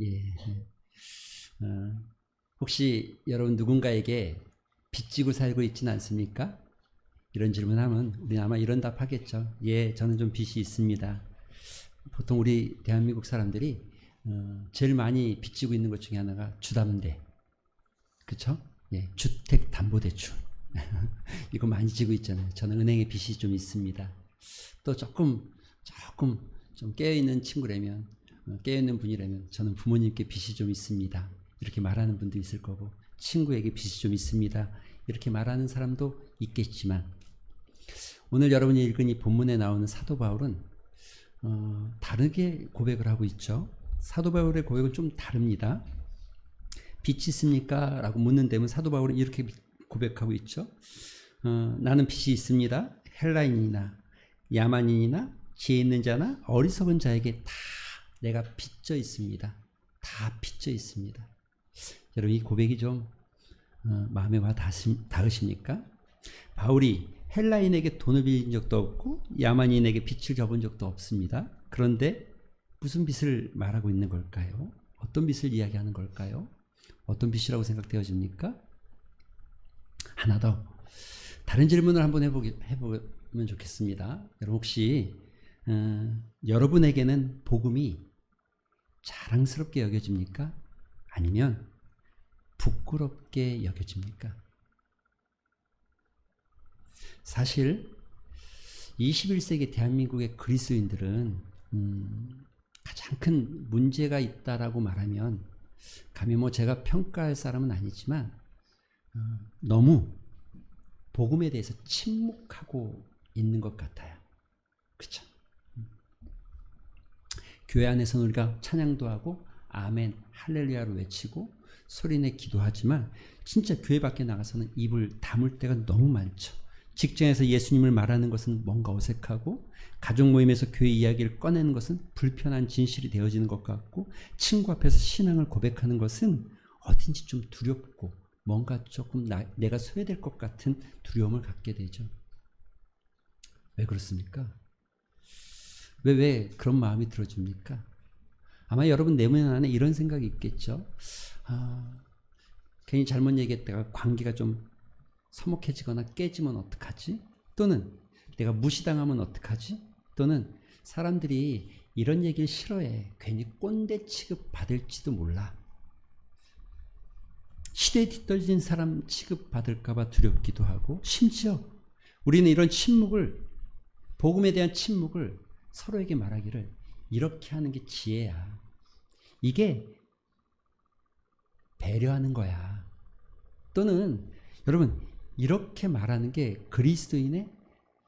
예. 혹시 여러분 누군가에게 빚지고 살고 있지는 않습니까? 이런 질문하면 우리 아마 이런 답하겠죠. 예, 저는 좀 빚이 있습니다. 보통 우리 대한민국 사람들이 제일 많이 빚지고 있는 것 중에 하나가 주담대, 그렇죠? 예, 주택담보대출. 이거 많이 지고 있잖아요. 저는 은행에 빚이 좀 있습니다. 또 조금 좀 깨어있는 친구라면, 깨어있는 분이라면 저는 부모님께 빚이 좀 있습니다. 이렇게 말하는 분도 있을 거고, 친구에게 빚이 좀 있습니다. 이렇게 말하는 사람도 있겠지만, 오늘 여러분이 읽은 이 본문에 나오는 사도 바울은 다르게 고백을 하고 있죠. 사도 바울의 고백은 좀 다릅니다. 빚이 있습니까? 라고 묻는 데면 사도 바울은 이렇게 고백하고 있죠. 나는 빚이 있습니다. 헬라인이나 야만인이나 지혜 있는 자나 어리석은 자에게 다 내가 빚져 있습니다. 다 빚져 있습니다. 여러분 이 고백이 좀 마음에 와 닿으십니까? 바울이 헬라인에게 돈을 빌린 적도 없고 야만인에게 빚을 져본 적도 없습니다. 그런데 무슨 빚을 말하고 있는 걸까요? 어떤 빚을 이야기하는 걸까요? 어떤 빚이라고 생각되어집니까? 하나 더 다른 질문을 한번 해보면 좋겠습니다. 여러분 혹시 여러분에게는 복음이 자랑스럽게 여겨집니까? 아니면 부끄럽게 여겨집니까? 사실 21세기 대한민국의 그리스도인들은 가장 큰 문제가 있다라고 말하면 감히 뭐 제가 평가할 사람은 아니지만 너무 복음에 대해서 침묵하고 있는 것 같아요. 그렇죠? 교회 안에서는 우리가 찬양도 하고 아멘, 할렐루야로 외치고 소리내 기도하지만 진짜 교회 밖에 나가서는 입을 다물 때가 너무 많죠. 직장에서 예수님을 말하는 것은 뭔가 어색하고 가족 모임에서 교회 이야기를 꺼내는 것은 불편한 진실이 되어지는 것 같고 친구 앞에서 신앙을 고백하는 것은 어딘지 좀 두렵고 뭔가 조금 내가 소외될 것 같은 두려움을 갖게 되죠. 왜 그렇습니까? 왜 그런 마음이 들어집니까? 아마 여러분 내면 안에 이런 생각이 있겠죠. 괜히 잘못 얘기했다가 관계가 좀 서먹해지거나 깨지면 어떡하지? 또는 내가 무시당하면 어떡하지? 또는 사람들이 이런 얘기를 싫어해. 괜히 꼰대 취급 받을지도 몰라. 시대에 뒤떨어진 사람 취급받을까봐 두렵기도 하고 심지어 우리는 이런 침묵을 복음에 대한 침묵을 서로에게 말하기를 이렇게 하는 게 지혜야. 이게 배려하는 거야. 또는 여러분 이렇게 말하는 게 그리스도인의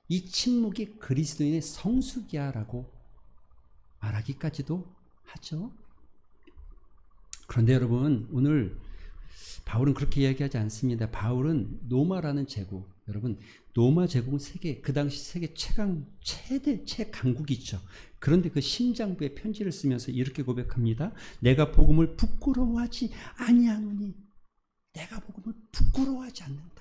이 침묵이 그리스도인의 성숙이야 라고 말하기까지도 하죠. 그런데 여러분 오늘 바울은 그렇게 이야기하지 않습니다. 바울은 노마라는 제국, 여러분 노마 제국은 그 당시 세계 최강국이죠. 그런데 그 심장부에 편지를 쓰면서 이렇게 고백합니다. 내가 복음을 부끄러워하지 아니하노니 내가 복음을 부끄러워하지 않는다.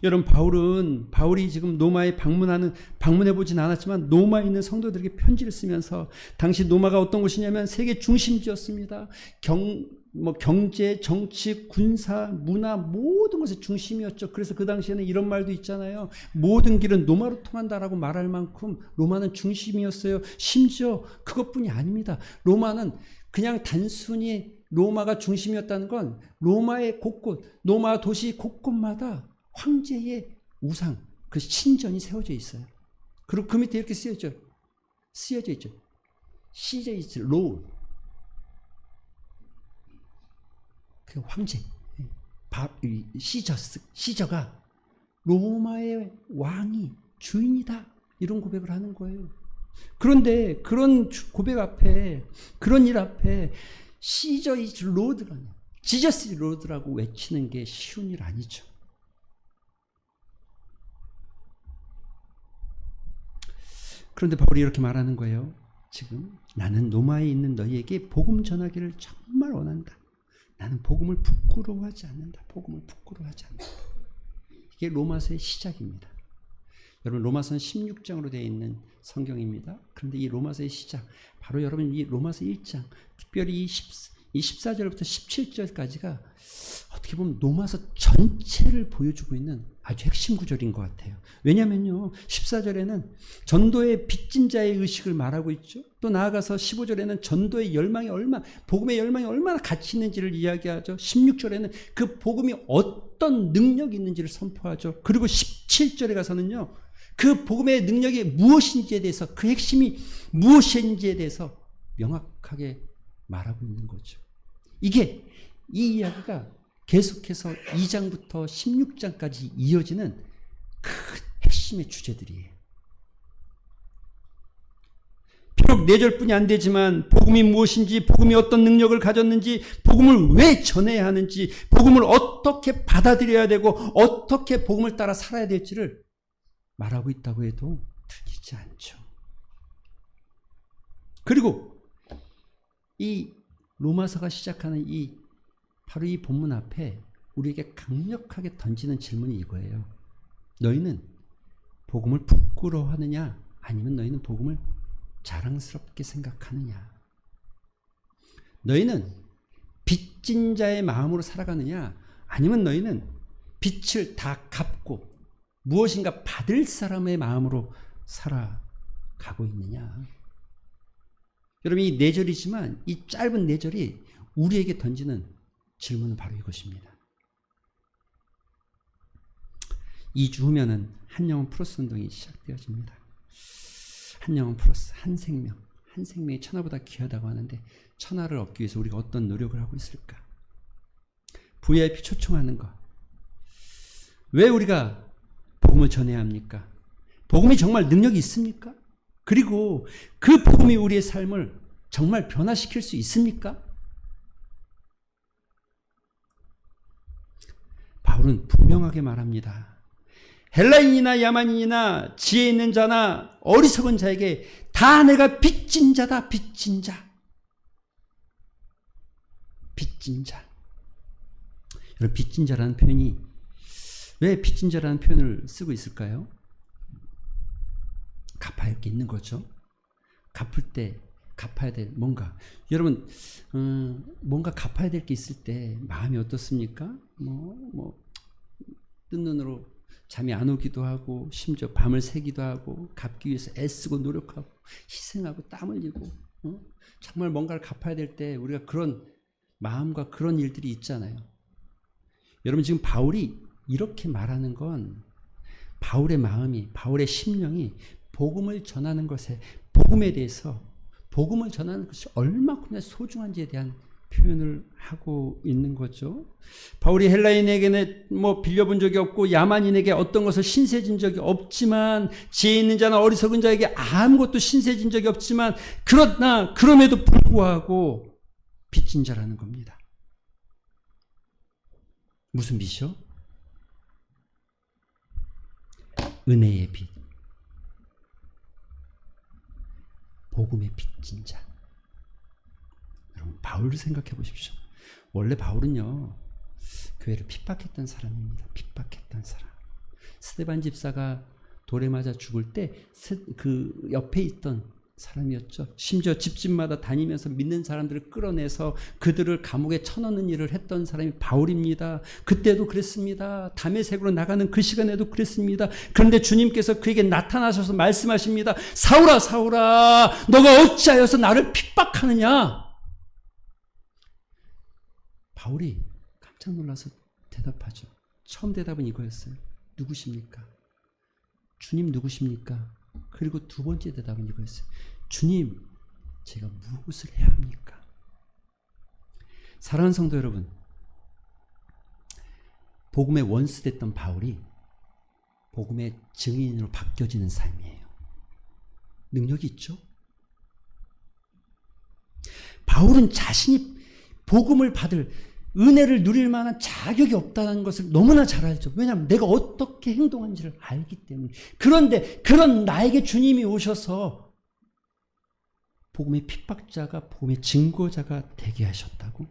여러분 바울이 지금 노마에 방문해보진 않았지만 노마에 있는 성도들에게 편지를 쓰면서 당시 노마가 어떤 곳이냐면 세계 중심지였습니다. 경제, 정치, 군사, 문화 모든 것의 중심이었죠. 그래서 그 당시에는 이런 말도 있잖아요. 모든 길은 로마로 통한다라고 말할 만큼 로마는 중심이었어요. 심지어 그것뿐이 아닙니다. 로마는 그냥 단순히 로마가 중심이었다는 건 로마의 곳곳, 로마 도시 곳곳마다 황제의 우상, 그 신전이 세워져 있어요. 그리고 그 밑에 이렇게 쓰여져 있죠. 시저 is Lord. 그 황제, 시저가 로마의 왕이 주인이다. 이런 고백을 하는 거예요. 그런데 그런 고백 앞에, 그런 일 앞에 시저 is Lord가 지저스 로드라고 외치는 게 쉬운 일 아니죠. 그런데 바울이 이렇게 말하는 거예요. 지금 나는 로마에 있는 너희에게 복음 전하기를 정말 원한다. 나는 복음을 부끄러워하지 않는다. 복음을 부끄러워하지 않는다. 이게 로마서의 시작입니다. 여러분 로마서는 16장으로 되어 있는 성경입니다. 그런데 이 로마서의 시작, 바로 여러분 이 로마서 1장, 특별히 이 14절부터 17절까지가 어떻게 보면 로마서 전체를 보여주고 있는 아주 핵심 구절인 것 같아요. 왜냐면요, 14절에는 전도의 빚진 자의 의식을 말하고 있죠. 또 나아가서 15절에는 전도의 열망이 복음의 열망이 얼마나 가치 있는지를 이야기하죠. 16절에는 그 복음이 어떤 능력이 있는지를 선포하죠. 그리고 17절에 가서는요, 그 복음의 능력이 무엇인지에 대해서, 그 핵심이 무엇인지에 대해서 명확하게 말하고 있는 거죠. 이 이야기가 계속해서 2장부터 16장까지 이어지는 큰 핵심의 주제들이에요. 비록 4절뿐이 안 되지만 복음이 무엇인지, 복음이 어떤 능력을 가졌는지, 복음을 왜 전해야 하는지, 복음을 어떻게 받아들여야 되고 어떻게 복음을 따라 살아야 될지를 말하고 있다고 해도 틀리지 않죠. 그리고 이 로마서가 시작하는 바로 이 본문 앞에 우리에게 강력하게 던지는 질문이 이거예요. 너희는 복음을 부끄러워하느냐, 아니면 너희는 복음을 자랑스럽게 생각하느냐? 너희는 빚진 자의 마음으로 살아가느냐, 아니면 너희는 빚을 다 갚고 무엇인가 받을 사람의 마음으로 살아가고 있느냐? 여러분, 이 4절이지만 이 짧은 4절이 우리에게 던지는 질문은 바로 이것입니다. 2주 후면은 한영혼 플러스 운동이 시작되어집니다. 한영혼 플러스, 한 생명이 천하보다 귀하다고 하는데, 천하를 얻기 위해서 우리가 어떤 노력을 하고 있을까? VIP 초청하는 것. 왜 우리가 복음을 전해야 합니까? 복음이 정말 능력이 있습니까? 그리고 그 복음이 우리의 삶을 정말 변화시킬 수 있습니까? 바울은 분명하게 말합니다. 헬라인이나 야만인이나 지혜 있는 자나 어리석은 자에게 다 내가 빚진 자다. 빚진 자. 빚진 자. 여러분, 빚진 자라는 표현이, 왜 빚진 자라는 표현을 쓰고 있을까요? 갚아야 할 게 있는 거죠. 갚을 때 갚아야 될 뭔가. 여러분, 뭔가 갚아야 될 게 있을 때 마음이 어떻습니까? 뜬 눈으로 잠이 안 오기도 하고, 심지어 밤을 새기도 하고, 갚기 위해서 애쓰고 노력하고 희생하고 땀 흘리고, 정말 뭔가를 갚아야 될 때 우리가 그런 마음과 그런 일들이 있잖아요. 여러분, 지금 바울이 이렇게 말하는 건 바울의 마음이, 바울의 심령이 복음을 전하는 것에, 복음에 대해서, 복음을 전하는 것이 얼마큼이나 소중한지에 대한 표현을 하고 있는 거죠. 바울이 헬라인에게는 빌려본 적이 없고 야만인에게 어떤 것을 신세진 적이 없지만, 지혜 있는 자나 어리석은 자에게 아무것도 신세진 적이 없지만, 그럼에도 불구하고 빚진 자라는 겁니다. 무슨 빚이요? 은혜의 빚. 복음의 빚진 자. 여러분, 바울을 생각해 보십시오. 원래 바울은요, 교회를 핍박했던 사람입니다. 핍박했던 사람. 스데반 집사가 돌에 맞아 죽을 때 그 옆에 있던 사람이었죠. 심지어 집집마다 다니면서 믿는 사람들을 끌어내서 그들을 감옥에 쳐넣는 일을 했던 사람이 바울입니다. 그때도 그랬습니다. 다메섹으로 나가는 그 시간에도 그랬습니다. 그런데 주님께서 그에게 나타나셔서 말씀하십니다. 사울아, 사울아, 너가 어찌하여서 나를 핍박하느냐? 바울이 깜짝 놀라서 대답하죠. 처음 대답은 이거였어요. 누구십니까? 주님 누구십니까? 그리고 두 번째 대답은 이거였어요. 주님, 제가 무엇을 해야 합니까? 사랑하는 성도 여러분, 복음의 원수 됐던 바울이 복음의 증인으로 바뀌어지는 삶이에요. 능력이 있죠? 바울은 자신이 복음을 받을, 은혜를 누릴 만한 자격이 없다는 것을 너무나 잘 알죠. 왜냐하면 내가 어떻게 행동하는지를 알기 때문에. 그런데 그런 나에게 주님이 오셔서 복음의 핍박자가 복음의 증거자가 되게 하셨다고.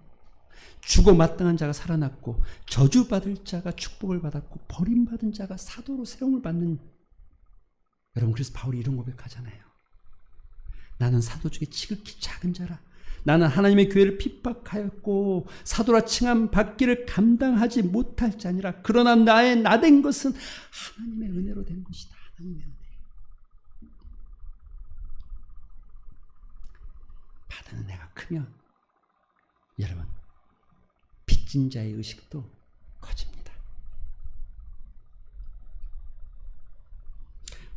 죽어 마땅한 자가 살아났고, 저주받을 자가 축복을 받았고, 버림받은 자가 사도로 세움을 받는 여러분, 그래서 바울이 이런 고백하잖아요. 나는 사도 중에 지극히 작은 자라. 나는 하나님의 교회를 핍박하였고 사도라 칭함 받기를 감당하지 못할 자니라. 그러나 나의 나된 것은 하나님의 은혜로 된 것이다. 하나님의 은혜. 받은 은혜가 크면 여러분, 빚진 자의 의식도 커집니다.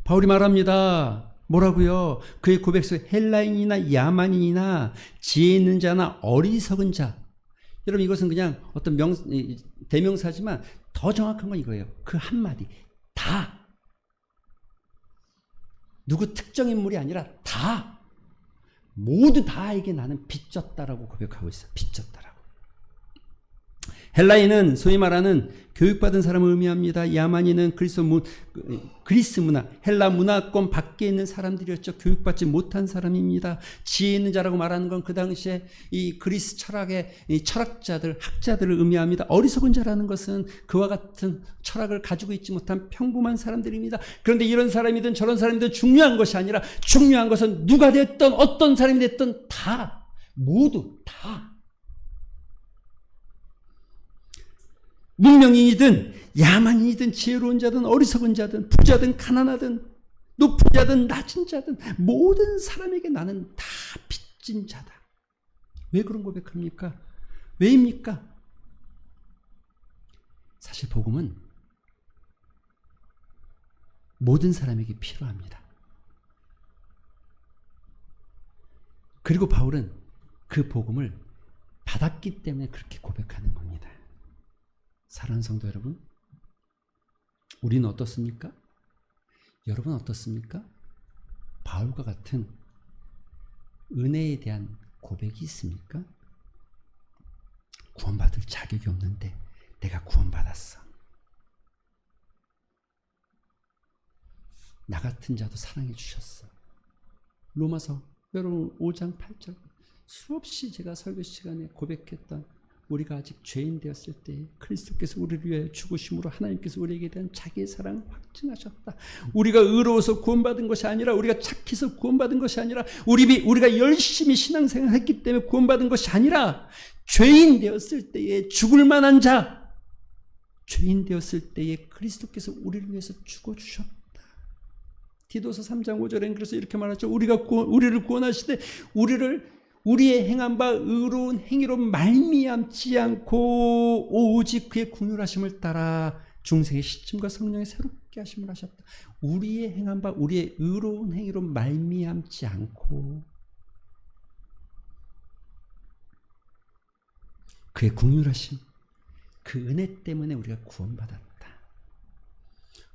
바울이 말합니다. 뭐라고요? 그의 고백 속에 헬라인이나 야만인이나 지혜 있는 자나 어리석은 자. 여러분, 이것은 그냥 어떤 대명사지만 더 정확한 건 이거예요. 그 한마디. 다. 누구 특정 인물이 아니라 다. 모두 다에게 나는 빚졌다라고 고백하고 있어요. 빚졌다라고. 헬라인은 소위 말하는 교육받은 사람을 의미합니다. 야만인은 그리스 문화, 헬라 문화권 밖에 있는 사람들이었죠. 교육받지 못한 사람입니다. 지혜 있는 자라고 말하는 건 그 당시에 이 그리스 철학의 이 철학자들, 학자들을 의미합니다. 어리석은 자라는 것은 그와 같은 철학을 가지고 있지 못한 평범한 사람들입니다. 그런데 이런 사람이든 저런 사람이든 중요한 것이 아니라 중요한 것은 누가 됐든 어떤 사람이 됐든 다, 모두 다. 문명인이든 야만인이든 지혜로운 자든 어리석은 자든 부자든 가난하든 높은 자든 낮은 자든 모든 사람에게 나는 다 빚진 자다. 왜 그런 고백합니까? 왜입니까? 사실 복음은 모든 사람에게 필요합니다. 그리고 바울은 그 복음을 받았기 때문에 그렇게 고백하는 겁니다. 사랑하는 성도 여러분, 우리는 어떻습니까? 여러분 어떻습니까? 바울과 같은 은혜에 대한 고백이 있습니까? 구원받을 자격이 없는데 내가 구원받았어. 나 같은 자도 사랑해 주셨어. 로마서 여러분 5장 8절 수없이 제가 설교 시간에 고백했던, 우리가 아직 죄인 되었을 때 그리스도께서 우리를 위하여 죽으심으로 하나님께서 우리에게 대한 자기의 사랑을 확증하셨다. 우리가 의로워서 구원받은 것이 아니라, 우리가 착해서 구원받은 것이 아니라, 우리가 열심히 신앙생활을 했기 때문에 구원받은 것이 아니라, 죄인 되었을 때에 죽을 만한 자, 죄인 되었을 때에 그리스도께서 우리를 위해서 죽어주셨다. 디도서 3장 5절엔 그래서 이렇게 말하죠. 우리를 구원하시되 우리의 행한 바 의로운 행위로 말미암지 않고 오직 그의 긍휼하심을 따라 중생의 시침과 성령의 새롭게 하심을 하셨다. 우리의 행한 바 우리의 의로운 행위로 말미암지 않고 그의 긍휼하심, 그 은혜 때문에 우리가 구원받았다.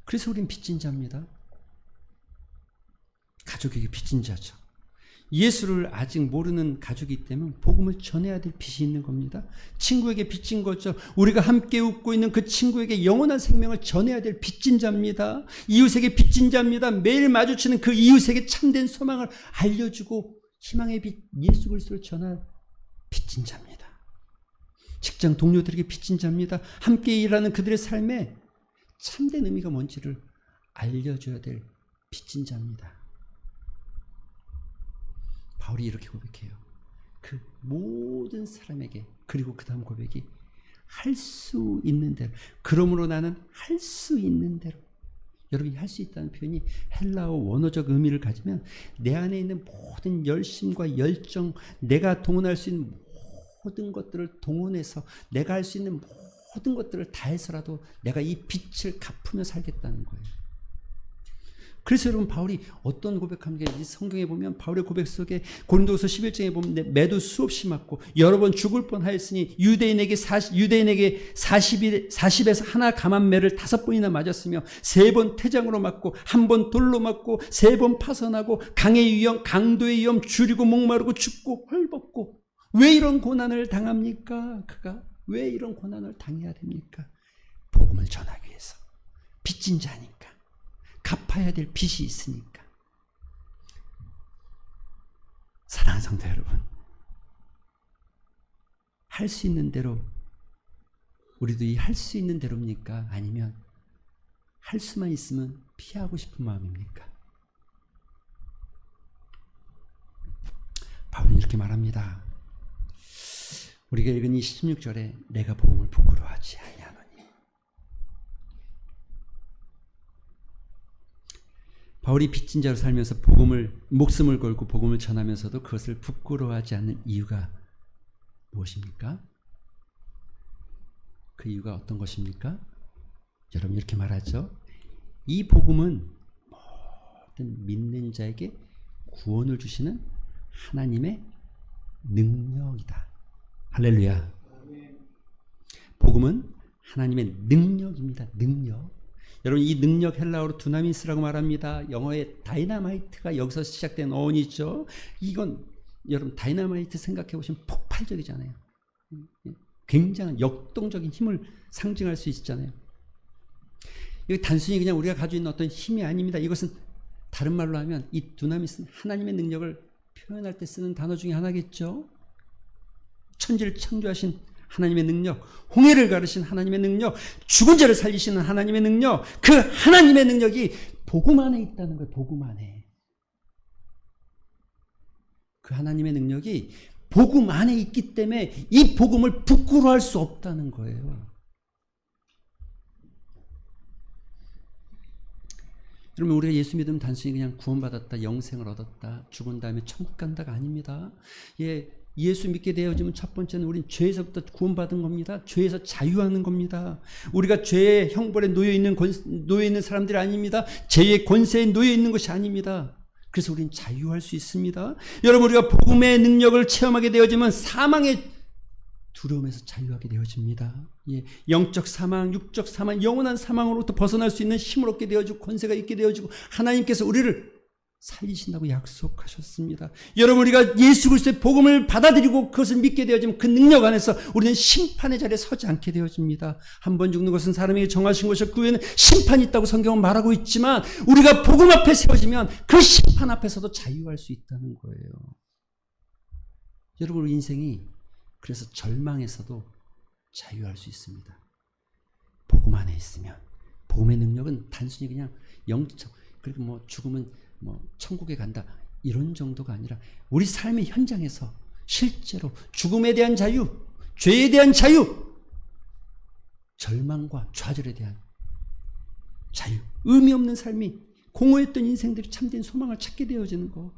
그래서 우린 빚진 자입니다. 가족에게 빚진 자죠. 예수를 아직 모르는 가족이기 때문에 복음을 전해야 될 빚이 있는 겁니다. 친구에게 빚진 거죠. 우리가 함께 웃고 있는 그 친구에게 영원한 생명을 전해야 될 빚진 자입니다. 이웃에게 빚진 자입니다. 매일 마주치는 그 이웃에게 참된 소망을 알려주고 희망의 빛 예수 그리스도를 전할 빚진 자입니다. 직장 동료들에게 빚진 자입니다. 함께 일하는 그들의 삶에 참된 의미가 뭔지를 알려줘야 될 빚진 자입니다. 바울이 이렇게 고백해요. 그 모든 사람에게, 그리고 그 다음 고백이 할 수 있는 대로, 그러므로 나는 할 수 있는 대로. 여러분이 할 수 있다는 표현이 헬라어 원어적 의미를 가지면 내 안에 있는 모든 열심과 열정, 내가 동원할 수 있는 모든 것들을 동원해서 내가 할 수 있는 모든 것들을 다해서라도 내가 이 빚을 갚으며 살겠다는 거예요. 그래서 여러분, 바울이 어떤 고백합니까? 이 성경에 보면 바울의 고백 속에 고린도서 11장에 보면 매도 수없이 맞고 여러 번 죽을 뻔하였으니 유대인에게 40에서 하나 감한 매를 5번이나 맞았으며 3번 태장으로 맞고 1번 돌로 맞고 3번 파선하고 강의 위험, 강도의 위험, 줄이고 목마르고 춥고 헐벗고. 왜 이런 고난을 당합니까? 그가 왜 이런 고난을 당해야 됩니까? 복음을 전하기 위해서. 빚진 자니까. 갚아야 될 빚이 있으니까. 사랑하는 성도 여러분, 할 수 있는 대로, 우리도 이 할 수 있는 대로입니까? 아니면 할 수만 있으면 피하고 싶은 마음입니까? 바울은 이렇게 말합니다. 우리가 읽은 이 16절에 내가 복음을 부끄러워하지 아니하노니. 바울이 빚진 자로 살면서 목숨을 걸고 복음을 전하면서도 그것을 부끄러워하지 않는 이유가 무엇입니까? 그 이유가 어떤 것입니까? 여러분 이렇게 말하죠. 이 복음은 모든 믿는 자에게 구원을 주시는 하나님의 능력이다. 할렐루야. 복음은 하나님의 능력입니다. 능력. 여러분 이 능력 헬라어로 두나미스라고 말합니다. 영어의 다이나마이트가 여기서 시작된 어원이죠. 이건 여러분 다이나마이트 생각해 보시면 폭발적이잖아요. 굉장한 역동적인 힘을 상징할 수 있잖아요. 이거 단순히 그냥 우리가 가지고 있는 어떤 힘이 아닙니다. 이것은 다른 말로 하면 이 두나미스는 하나님의 능력을 표현할 때 쓰는 단어 중에 하나겠죠. 천지를 창조하신 하나님의 능력, 홍해를 가르신 하나님의 능력, 죽은 자를 살리시는 하나님의 능력, 그 하나님의 능력이 복음 안에 있다는 거예요. 복음 안에. 그 하나님의 능력이 복음 안에 있기 때문에 이 복음을 부끄러워할 수 없다는 거예요. 여러분 우리가 예수 믿으면 단순히 그냥 구원받았다, 영생을 얻었다, 죽은 다음에 천국 간다가 아닙니다. 예수 믿게 되어지면 첫 번째는 우린 죄에서부터 구원받은 겁니다. 죄에서 자유하는 겁니다. 우리가 죄의 형벌에 놓여 있는 사람들이 아닙니다. 죄의 권세에 놓여 있는 것이 아닙니다. 그래서 우린 자유할 수 있습니다. 여러분 우리가 복음의 능력을 체험하게 되어지면 사망의 두려움에서 자유하게 되어집니다. 영적 사망, 육적 사망, 영원한 사망으로부터 벗어날 수 있는 힘을 얻게 되어지고 권세가 있게 되어지고 하나님께서 우리를 살리신다고 약속하셨습니다. 여러분 우리가 예수 그리스도의 복음을 받아들이고 그것을 믿게 되어지면 그 능력 안에서 우리는 심판의 자리에 서지 않게 되어집니다. 한 번 죽는 것은 사람에게 정하신 것이고 그 후에는 심판이 있다고 성경은 말하고 있지만 우리가 복음 앞에 세워지면 그 심판 앞에서도 자유할 수 있다는 거예요. 여러분 우리 인생이 그래서 절망에서도 자유할 수 있습니다. 복음 안에 있으면. 복음의 능력은 단순히 그냥 영적, 그리고 죽으면 천국에 간다 이런 정도가 아니라 우리 삶의 현장에서 실제로 죽음에 대한 자유, 죄에 대한 자유, 절망과 좌절에 대한 자유, 의미 없는 삶이 공허했던 인생들이 참된 소망을 찾게 되어지는 거.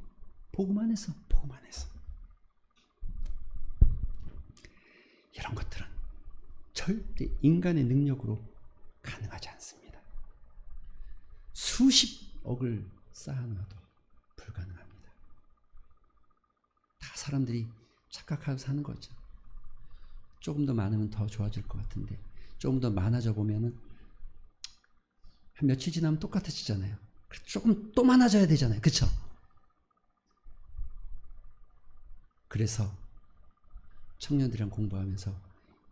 복음 안에서. 이런 것들은 절대 인간의 능력으로 가능하지 않습니다. 수십억을 쌓아놔도 불가능합니다. 다 사람들이 착각하고 사는 거죠. 조금 더 많으면 더 좋아질 것 같은데 조금 더 많아져 보면은 한 며칠 지나면 똑같아지잖아요. 조금 또 많아져야 되잖아요. 그렇죠? 그래서 청년들이랑 공부하면서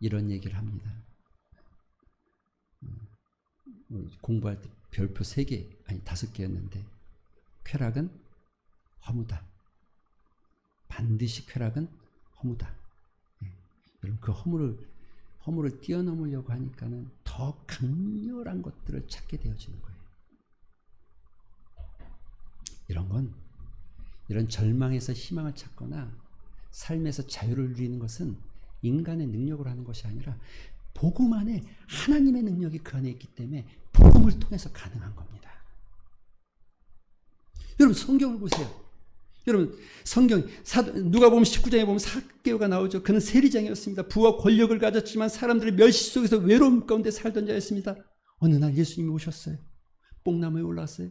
이런 얘기를 합니다. 공부할 때 별표 3개, 아니 5개였는데 쾌락은 허무다. 반드시 쾌락은 허무다. 여러분 그 허물을 뛰어넘으려고 하니까는 더 강렬한 것들을 찾게 되어지는 거예요. 이런 절망에서 희망을 찾거나 삶에서 자유를 누리는 것은 인간의 능력으로 하는 것이 아니라 복음 안에 하나님의 능력이 그 안에 있기 때문에 복음을 통해서 가능한 겁니다. 여러분 성경을 보세요. 여러분 성경 누가복음 19장에 보면 삭개오가 나오죠. 그는 세리장이었습니다. 부와 권력을 가졌지만 사람들의 멸시 속에서 외로움 가운데 살던 자였습니다. 어느 날 예수님이 오셨어요. 뽕나무에 올라왔어요.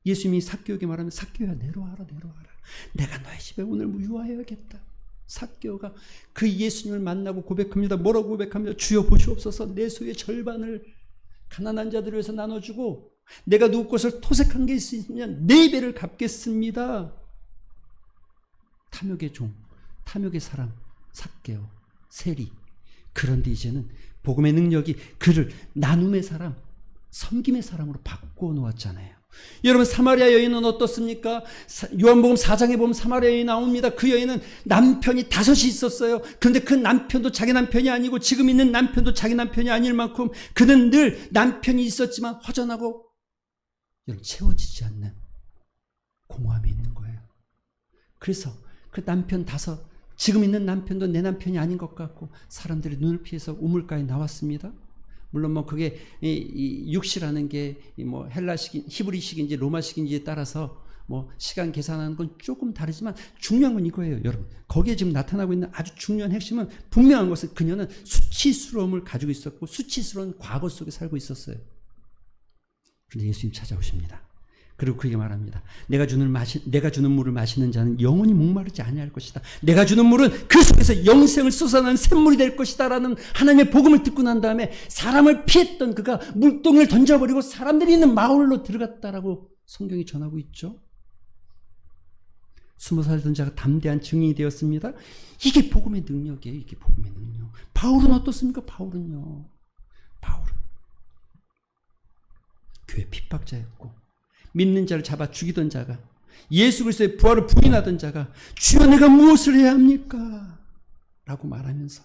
예수님이 삭개오에게 말하면 삭개오야 내려와라. 내가 너의 집에 오늘 유하여야겠다. 삭개오가 그 예수님을 만나고 고백합니다. 뭐라고 고백합니다. 주여 보시옵소서 내 소유의 절반을 가난한 자들을 위해서 나눠주고 내가 누구 것을 토색한 게 있으면 4배를 갚겠습니다. 탐욕의 종, 탐욕의 사람, 삭개오, 세리. 그런데 이제는 복음의 능력이 그를 나눔의 사람, 섬김의 사람으로 바꾸어 놓았잖아요. 여러분 사마리아 여인은 어떻습니까? 요한복음 4장에 보면 사마리아 여인이 나옵니다. 그 여인은 남편이 5이 있었어요. 그런데 그 남편도 자기 남편이 아니고 지금 있는 남편도 자기 남편이 아닐 만큼 그는 늘 남편이 있었지만 허전하고 여러분 채워지지 않는 공허함이 있는 거예요. 그래서 그 남편 5, 지금 있는 남편도 내 남편이 아닌 것 같고 사람들이 눈을 피해서 우물가에 나왔습니다. 물론 뭐 그게 이 육시라는 게 뭐 헬라식, 히브리식인지 로마식인지에 따라서 뭐 시간 계산하는 건 조금 다르지만 중요한 건 이거예요, 여러분. 거기에 지금 나타나고 있는 아주 중요한 핵심은 분명한 것은 그녀는 수치스러움을 가지고 있었고 수치스러운 과거 속에 살고 있었어요. 그런데 예수님 찾아오십니다. 그리고 그에게 말합니다. 내가 주는 물을 마시는 자는 영원히 목마르지 아니할 것이다. 내가 주는 물은 그 속에서 영생을 쏟아내는 샘물이 될 것이다 라는 하나님의 복음을 듣고 난 다음에 사람을 피했던 그가 물동이를 던져버리고 사람들이 있는 마을로 들어갔다라고 성경이 전하고 있죠. 20살 된 자가 담대한 증인이 되었습니다. 이게 복음의 능력이에요. 이게 복음의 능력. 바울은 어떻습니까? 바울은 교회 핍박자였고 믿는 자를 잡아 죽이던 자가, 예수 그리스도의 부활을 부인하던 자가 주여 내가 무엇을 해야 합니까? 라고 말하면서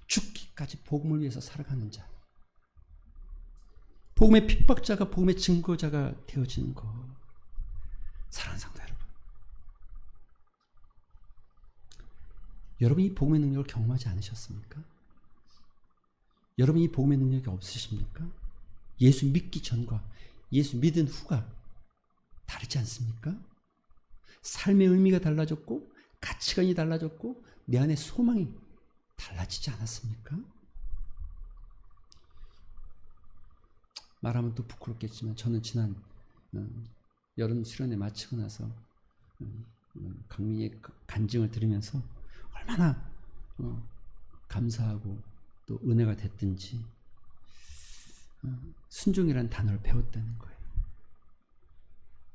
죽기까지 복음을 위해서 살아가는 자, 복음의 핍박자가 복음의 증거자가 되어지는 것. 사랑하는 성도 여러분, 여러분이 복음의 능력을 경험하지 않으셨습니까? 여러분이 복음의 능력이 없으십니까? 예수 믿기 전과 예수 믿은 후가 다르지 않습니까? 삶의 의미가 달라졌고 가치관이 달라졌고 내 안에 소망이 달라지지 않았습니까? 말하면 또 부끄럽겠지만 저는 지난 여름 수련회 마치고 나서 강민의 간증을 들으면서 얼마나 감사하고 또 은혜가 됐든지 순종이라는 단어를 배웠다는 거예요.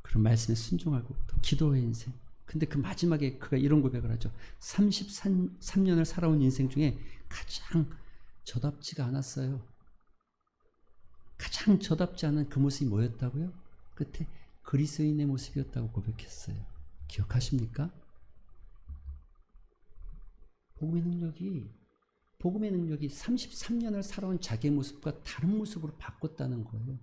그런 말씀에 순종하고 또 기도의 인생. 근데 그 마지막에 그가 이런 고백을 하죠. 33년을 살아온 인생 중에 가장 저답지가 않았어요. 가장 저답지 않은 그 모습이 뭐였다고요? 끝에 그리스도인의 모습이었다고 고백했어요. 기억하십니까? 복음의 능력이 33년을 살아온 자기의 모습과 다른 모습으로 바꿨다는 거예요.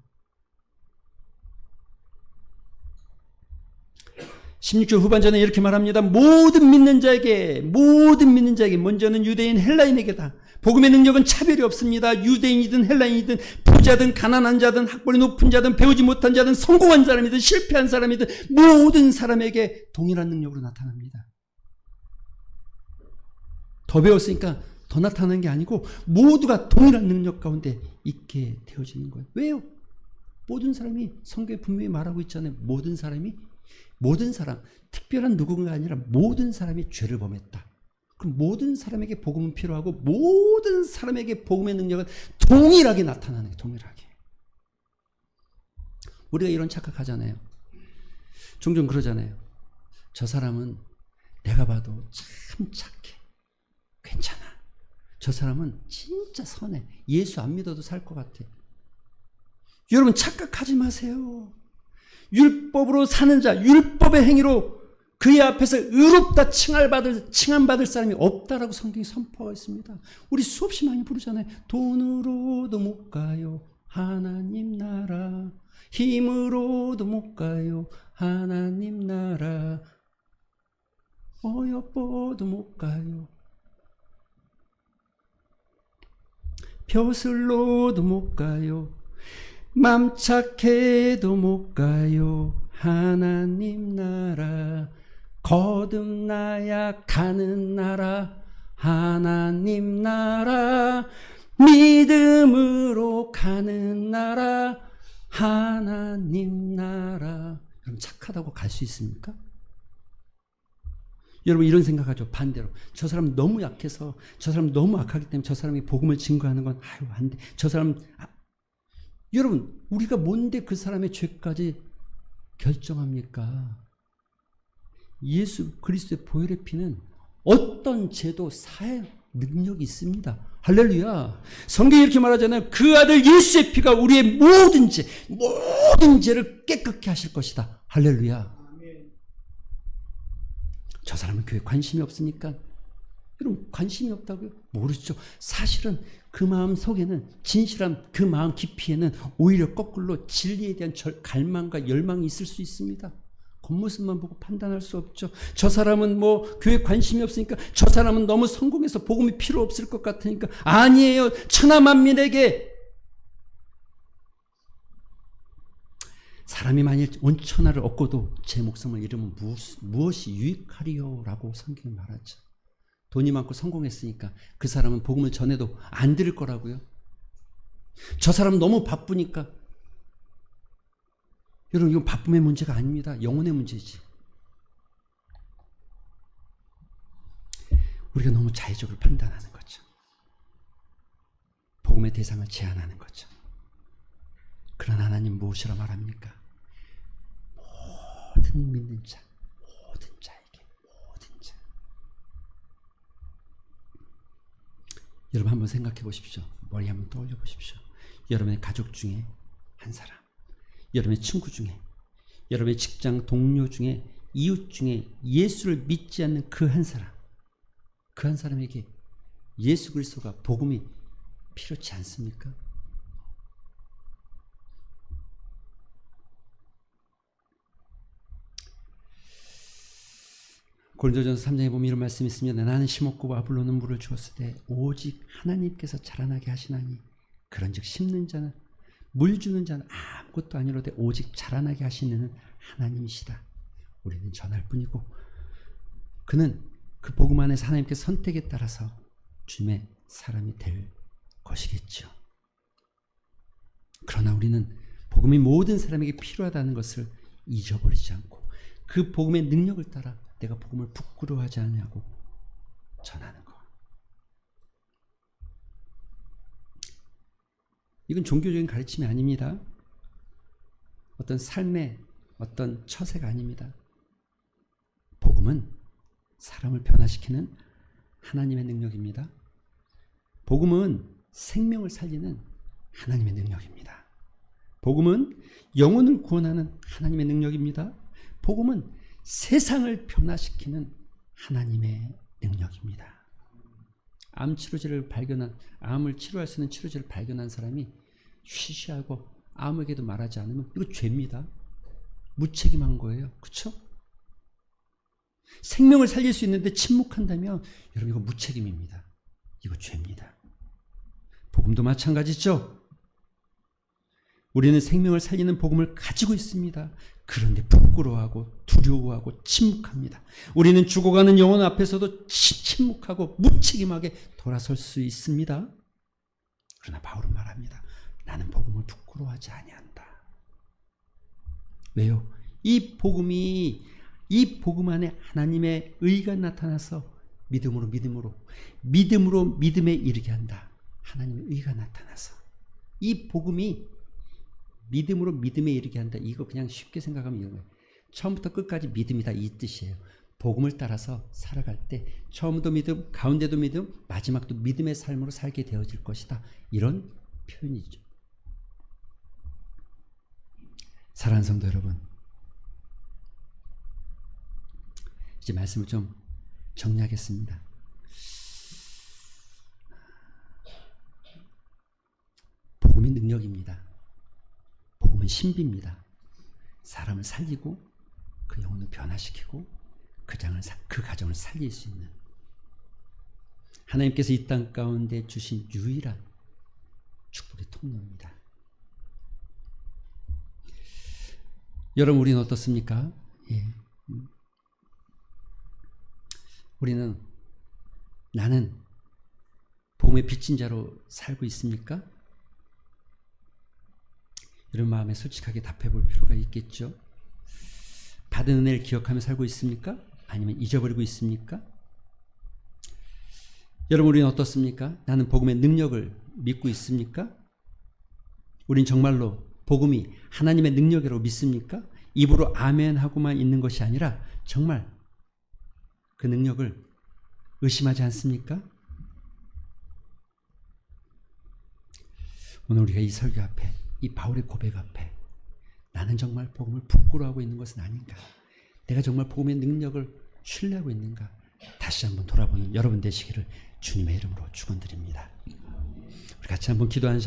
16절 후반전에 이렇게 말합니다. 모든 믿는 자에게 먼저는 유대인 헬라인에게다. 복음의 능력은 차별이 없습니다. 유대인이든 헬라인이든 부자든 가난한 자든 학벌이 높은 자든 배우지 못한 자든 성공한 사람이든 실패한 사람이든 모든 사람에게 동일한 능력으로 나타납니다. 더 배웠으니까 더 나타나는 게 아니고 모두가 동일한 능력 가운데 있게 되어지는 거예요. 왜요? 모든 사람이 성경에 분명히 말하고 있잖아요. 모든 사람, 특별한 누군가 아니라 모든 사람이 죄를 범했다. 그럼 모든 사람에게 복음은 필요하고 모든 사람에게 복음의 능력은 동일하게 나타나는 거예요. 동일하게. 우리가 이런 착각하잖아요. 종종 그러잖아요. 저 사람은 내가 봐도 참 착해. 괜찮아. 저 사람은 진짜 선해. 예수 안 믿어도 살 것 같아. 여러분 착각하지 마세요. 율법으로 사는 자, 율법의 행위로 그의 앞에서 의롭다 칭함받을 사람이 없다라고 성경이 선포하고 있습니다. 우리 수없이 많이 부르잖아요. 돈으로도 못 가요. 하나님 나라. 힘으로도 못 가요. 하나님 나라. 어여뻐도 못 가요. 벼슬로도 못 가요. 맘 착해도 못 가요. 하나님 나라. 거듭나야 가는 나라. 하나님 나라. 믿음으로 가는 나라. 하나님 나라. 그럼 착하다고 갈 수 있습니까? 여러분 이런 생각하죠. 반대로 저 사람 너무 약해서 저 사람 너무 악하기 때문에 저 사람이 복음을 증거하는 건 안 돼. 저 사람 여러분 우리가 뭔데 그 사람의 죄까지 결정합니까? 예수 그리스도의 보혈의 피는 어떤 죄도 사할 능력이 있습니다. 할렐루야. 성경이 이렇게 말하잖아요. 그 아들 예수의 피가 우리의 모든 죄를 깨끗게 하실 것이다. 할렐루야. 저 사람은 교회에 관심이 없으니까. 여러분 관심이 없다고요? 모르죠. 사실은 그 마음 속에는 진실한 그 마음 깊이에는 오히려 거꾸로 진리에 대한 갈망과 열망이 있을 수 있습니다. 겉모습만 보고 판단할 수 없죠. 저 사람은 뭐 교회 관심이 없으니까, 저 사람은 너무 성공해서 복음이 필요 없을 것 같으니까. 아니에요. 천하만민에게 사람이 만일 온 천하를 얻고도 제 목숨을 잃으면 무엇이 유익하리요? 라고 성경이 말하죠. 돈이 많고 성공했으니까 그 사람은 복음을 전해도 안 들을 거라고요. 저 사람은 너무 바쁘니까. 여러분, 이건 바쁨의 문제가 아닙니다. 영혼의 문제지. 우리가 너무 자의적으로 판단하는 거죠. 복음의 대상을 제한하는 거죠. 그러나 하나님 무엇이라 말합니까? 모든 믿는 자, 모든 자에게, 모든 자. 여러분 한번 생각해 보십시오. 머리 한번 떠올려 보십시오. 여러분의 가족 중에 한 사람, 여러분의 친구 중에, 여러분의 직장 동료 중에, 이웃 중에 예수를 믿지 않는 그 한 사람, 그 한 사람에게 예수 그리스도가 복음이 필요치 않습니까? 고린도전서 3장에 보면 이런 말씀이 있습니다. 나는 심었고 아볼로는 물을 주었을 때 오직 하나님께서 자라나게 하시나니, 그런즉 심는 자는 물 주는 자는 아무것도 아니로되 오직 자라나게 하시는 하나님이시다. 우리는 전할 뿐이고 그는 그 복음 안에서 하나님께서 선택에 따라서 주님의 사람이 될 것이겠죠. 그러나 우리는 복음이 모든 사람에게 필요하다는 것을 잊어버리지 않고 그 복음의 능력을 따라 내가 복음을 부끄러워하지 않냐고 전하는 것. 이건 종교적인 가르침이 아닙니다. 어떤 삶의 어떤 처세가 아닙니다. 복음은 사람을 변화시키는 하나님의 능력입니다. 복음은 생명을 살리는 하나님의 능력입니다. 복음은 영혼을 구원하는 하나님의 능력입니다. 복음은 세상을 변화시키는 하나님의 능력입니다. 암 치료제를 발견한, 암을 치료할 수 있는 치료제를 발견한 사람이 쉬쉬하고 아무에게도 말하지 않으면 이거 죄입니다. 무책임한 거예요. 그렇죠? 생명을 살릴 수 있는데 침묵한다면 여러분 이거 무책임입니다. 이거 죄입니다. 복음도 마찬가지죠. 우리는 생명을 살리는 복음을 가지고 있습니다. 그런데 부끄러워하고 두려워하고 침묵합니다. 우리는 죽어가는 영혼 앞에서도 침묵하고 무책임하게 돌아설 수 있습니다. 그러나 바울은 말합니다. 나는 복음을 부끄러워하지 아니한다. 왜요? 이 복음 안에 하나님의 의가 나타나서 믿음으로 믿음에 이르게 한다. 하나님의 의가 나타나서 이 복음이 믿음으로 믿음에 이르게 한다. 이거 그냥 쉽게 생각하면 이거예요. 처음부터 끝까지 믿음이다, 이 뜻이에요. 복음을 따라서 살아갈 때 처음도 믿음, 가운데도 믿음, 마지막도 믿음의 삶으로 살게 되어질 것이다. 이런 표현이죠. 사랑하는 성도 여러분, 이제 말씀을 좀 정리하겠습니다. 복음이 능력입니다. 복음은 신비입니다. 사람을 살리고 그 영혼을 변화시키고 그 가정을 살릴 수 있는 하나님께서 이 땅 가운데 주신 유일한 축복의 통로입니다. 여러분, 우리는 어떻습니까? 예. 우리는 나는 복음의 빚진 자로 살고 있습니까? 이런 마음에 솔직하게 답해 볼 필요가 있겠죠. 받은 은혜를 기억하며 살고 있습니까? 아니면 잊어버리고 있습니까? 여러분, 우리는 어떻습니까? 나는 복음의 능력을 믿고 있습니까? 우린 정말로 복음이 하나님의 능력이라고 믿습니까? 입으로 아멘 하고만 있는 것이 아니라 정말 그 능력을 의심하지 않습니까? 오늘 우리가 이 설교 앞에, 이 바울의 고백 앞에 나는 정말 복음을 부끄러워하고 있는 것은 아닌가? 내가 정말 복음의 능력을 신뢰하고 있는가? 다시 한번 돌아보는 여러분 되시기를 주님의 이름으로 축원드립니다. 우리 같이 한번 기도하는